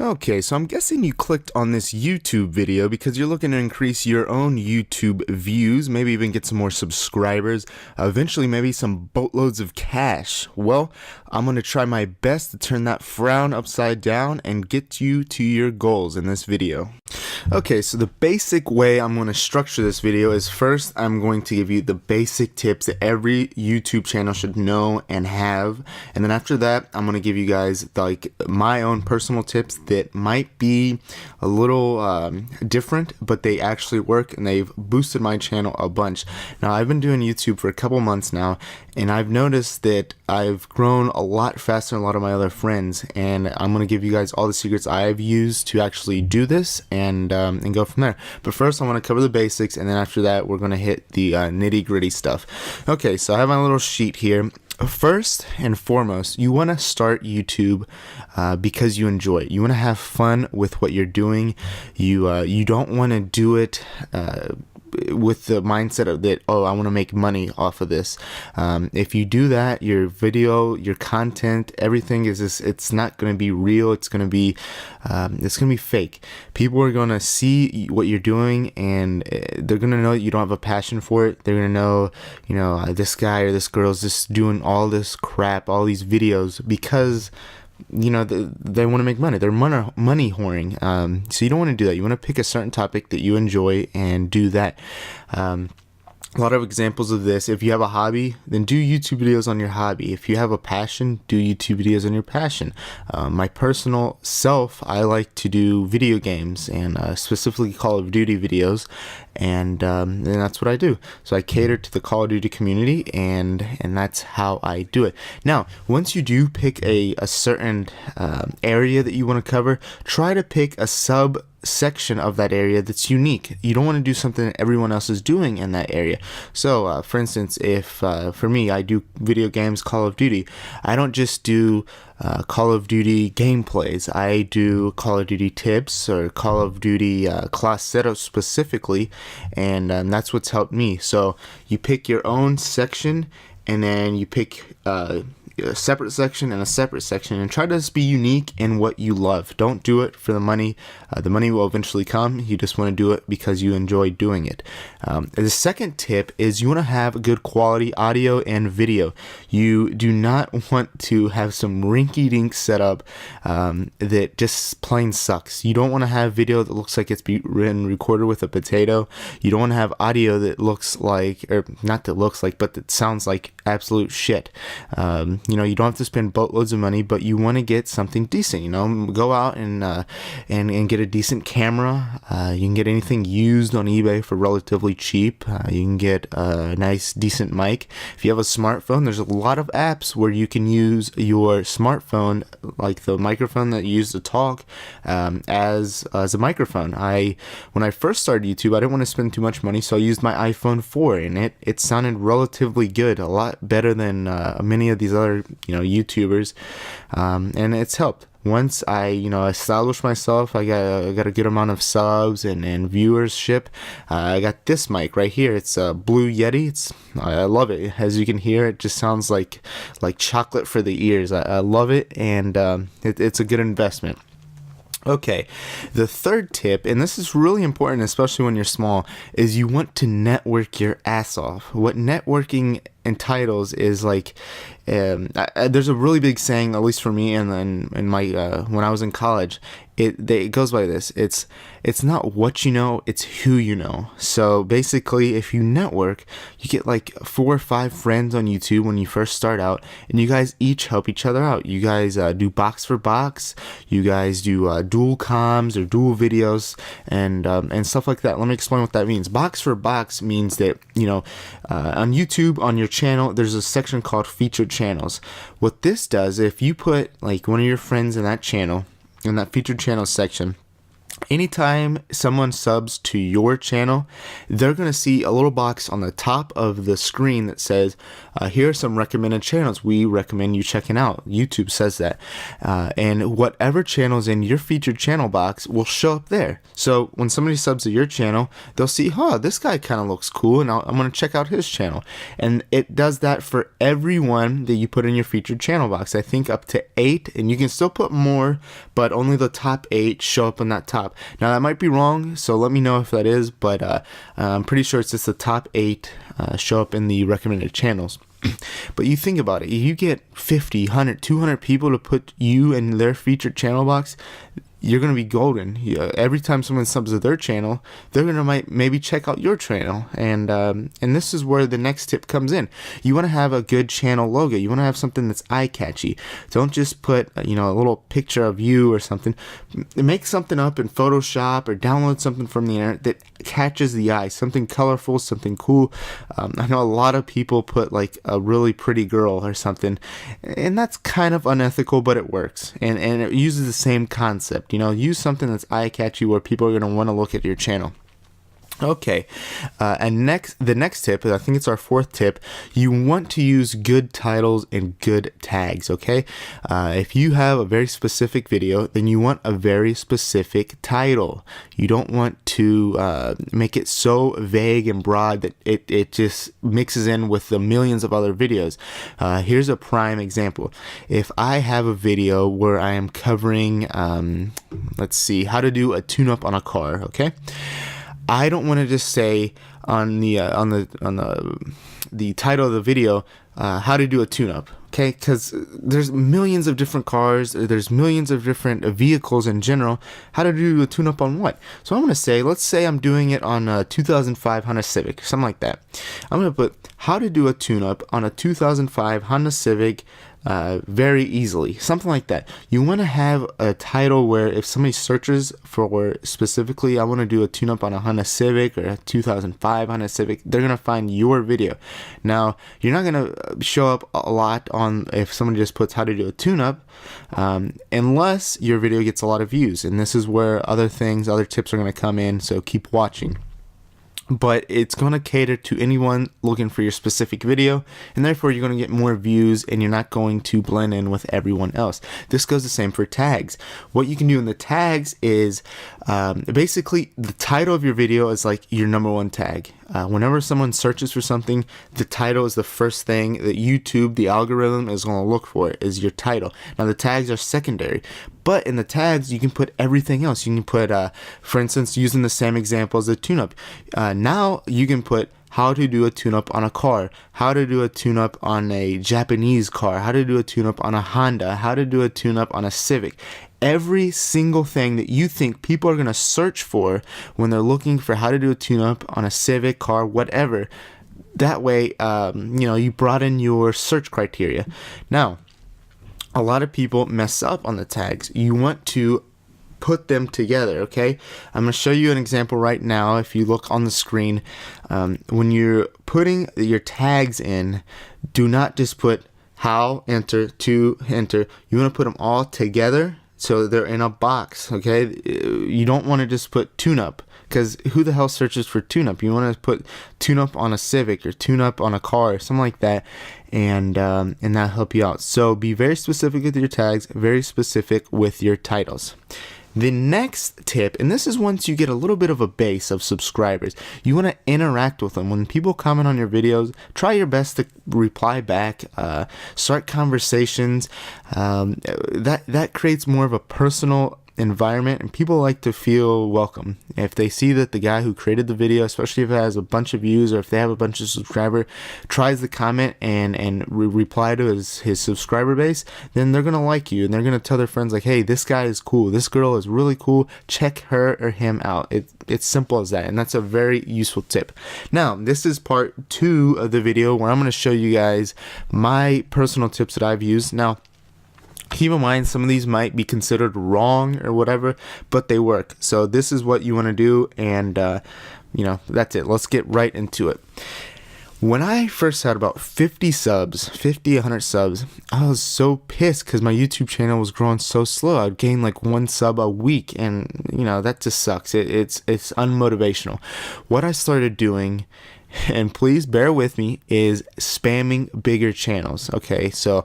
Okay, so I'm guessing you clicked on this YouTube video because you're looking to increase your own YouTube views, maybe even get some more subscribers, eventually maybe some boatloads of cash. Well, I'm going to try my best to turn that frown upside down and get you to your goals in this video. Okay, so the basic way I'm going to structure this video is first I'm going to give you the basic tips that every YouTube channel should know and have, and then after that I'm going to give you guys like my own personal tips that might be a little different, but they actually work and they've boosted my channel a bunch. Now I've been doing YouTube for a couple months now, and I've noticed that I've grown a lot faster than a lot of my other friends, and I'm going to give you guys all the secrets I've used to actually do this and go from there. But first I want to cover the basics, and then after that we're going to hit the nitty-gritty stuff. Okay, so I have my little sheet here. First and foremost, you want to start YouTube because you enjoy it. You want to have fun with what you're doing. You don't want to do it with the mindset of that, oh, I want to make money off of this. If you do that, your video, your content, everything is just, it's not going to be real. It's going to be fake. People are going to see what you're doing, and they're going to know that you don't have a passion for it. They're going to know, this guy or this girl is just doing all this crap, all these videos because they want to make money. They're money whoring. So you don't want to do that. You want to pick a certain topic that you enjoy and do that. A lot of examples of this: if you have a hobby, then do YouTube videos on your hobby. If you have a passion, do YouTube videos on your passion. My personal self, I like to do video games, and specifically Call of Duty videos, and that's what I do. So I cater to the Call of Duty community, and that's how I do it. Now, once you do pick a certain area that you want to cover, try to pick a section of that area that's unique. You don't want to do something that everyone else is doing in that area. So for instance, if for me, I do video games, Call of Duty, I don't just do Call of Duty gameplays. I do Call of Duty tips or Call of Duty class setup specifically, and that's what's helped me. So you pick your own section, and then you pick a separate section and a separate section, and try to just be unique in what you love. Don't do it for the money. The money will eventually come. You just want to do it because you enjoy doing it. The second tip is you want to have good quality audio and video. You do not want to have some rinky-dink setup that just plain sucks. You don't want to have video that looks like it's been recorded with a potato. You don't want to have audio that looks like, or not that looks like, but that sounds like absolute shit. You don't have to spend boatloads of money, but you want to get something decent. Go out and get a decent camera. You can get anything used on eBay for relatively cheap. You can get a nice, decent mic. If you have a smartphone, there's a lot of apps where you can use your smartphone, like the microphone that you use to talk, as a microphone. When I first started YouTube, I didn't want to spend too much money, so I used my iPhone 4, and it sounded relatively good, a lot better than many of these other YouTubers, and it's helped. Once I established myself, I got a good amount of subs and viewership. I got this mic right here. It's a Blue Yeti. I love it. As you can hear, it just sounds like chocolate for the ears. I love it, and it's a good investment. Okay, the third tip, and this is really important, especially when you're small, is you want to network your ass off. What networking entitles is like, there's a really big saying, at least for me, and then in my when I was in college, it goes by this: it's not what you know, it's who you know. So basically, if you network, you get like 4 or 5 friends on YouTube when you first start out, and you guys each help each other out. You guys do box for box. You guys do dual comms or dual videos and stuff like that. Let me explain what that means. Box for box means that on YouTube, on your channel, there's a section called featured channels. What this does, if you put like one of your friends in that channel, in that featured channel section, Anytime someone subs to your channel, they're going to see a little box on the top of the screen that says, here are some recommended channels we recommend you checking out. YouTube says that. And whatever channel's in your featured channel box will show up there. So when somebody subs to your channel, they'll see, this guy kind of looks cool, and I'm going to check out his channel. And it does that for everyone that you put in your featured channel box. I think up to 8, and you can still put more, but only the top 8 show up on that top. Now that might be wrong, so let me know if that is, but I'm pretty sure it's just the top 8 show up in the recommended channels. But you think about it, you get 50, 100, 200 people to put you in their featured channel box, you're going to be golden. Every time someone subs to their channel, they're going to maybe check out your channel. And this is where the next tip comes in. You want to have a good channel logo. You want to have something that's eye-catchy. Don't just put, a little picture of you or something. Make something up in Photoshop or download something from the internet that catches the eye. Something colorful, something cool. I know a lot of people put like a really pretty girl or something, and that's kind of unethical, but it works. And it uses the same concept. Use something that's eye-catchy where people are going to want to look at your channel. Okay, and the next tip, I think it's our 4th tip, you want to use good titles and good tags, okay? If you have a very specific video, then you want a very specific title. You don't want to make it so vague and broad that it just mixes in with the millions of other videos. Here's a prime example. If I have a video where I am covering, let's see, how to do a tune-up on a car, okay? I don't want to just say on the title of the video how to do a tune-up, okay? Because there's millions of different cars, there's millions of different vehicles in general. How to do a tune-up on what? So I'm going to say, let's say I'm doing it on a 2005 Honda Civic, something like that. I'm going to put how to do a tune-up on a 2005 Honda Civic very easily, something like that. You want to have a title where if somebody searches for specifically, I want to do a tune-up on a Honda Civic or a 2005 Honda Civic, they're going to find your video. Now, you're not going to show up a lot on if somebody just puts how to do a tune-up, unless your video gets a lot of views, and this is where other tips are going to come in, so keep watching. But it's going to cater to anyone looking for your specific video, and therefore you're going to get more views and you're not going to blend in with everyone else. This goes the same for tags. What you can do in the tags is basically the title of your video is like your #1 tag. Whenever someone searches for something, the title is the first thing that YouTube, the algorithm, is going to look for, is your title. Now the tags are secondary, but in the tags you can put everything else. You can put, for instance, using the same example as the tune-up, now you can put how to do a tune-up on a car, how to do a tune-up on a Japanese car, how to do a tune-up on a Honda, how to do a tune-up on a Civic. Every single thing that you think people are going to search for when they're looking for how to do a tune-up on a Civic, car, whatever. That way, you broaden your search criteria. Now, a lot of people mess up on the tags. You want to put them together, okay? I'm going to show you an example right now. If you look on the screen, when you're putting your tags in, do not just put how, enter, to, enter. You want to put them all together so they're in a box, okay? You don't want to just put tune-up, because who the hell searches for tune-up? You want to put tune-up on a Civic or tune-up on a car or something like that, and that'll help you out. So be very specific with your tags, very specific with your titles. The next tip, and this is once you get a little bit of a base of subscribers, you want to interact with them. When people comment on your videos, try your best to reply back, start conversations. That creates more of a personal environment, and people like to feel welcome. If they see that the guy who created the video, especially if it has a bunch of views or if they have a bunch of subscribers, tries to comment and reply to his subscriber base, then they're gonna like you and they're gonna tell their friends like, hey, this guy is cool, this girl is really cool, check her or him out. It's simple as that, and that's a very useful tip. Now, this is part 2 of the video where I'm gonna show you guys my personal tips that I've used. Now, keep in mind, some of these might be considered wrong or whatever, but they work. So this is what you want to do, and that's it. Let's get right into it. When I first had about 50 subs, 50, 100 subs, I was so pissed because my YouTube channel was growing so slow. I'd gain like 1 sub a week, and you know, that just sucks. It's unmotivational. What I started doing, and please bear with me, is spamming bigger channels. Okay, so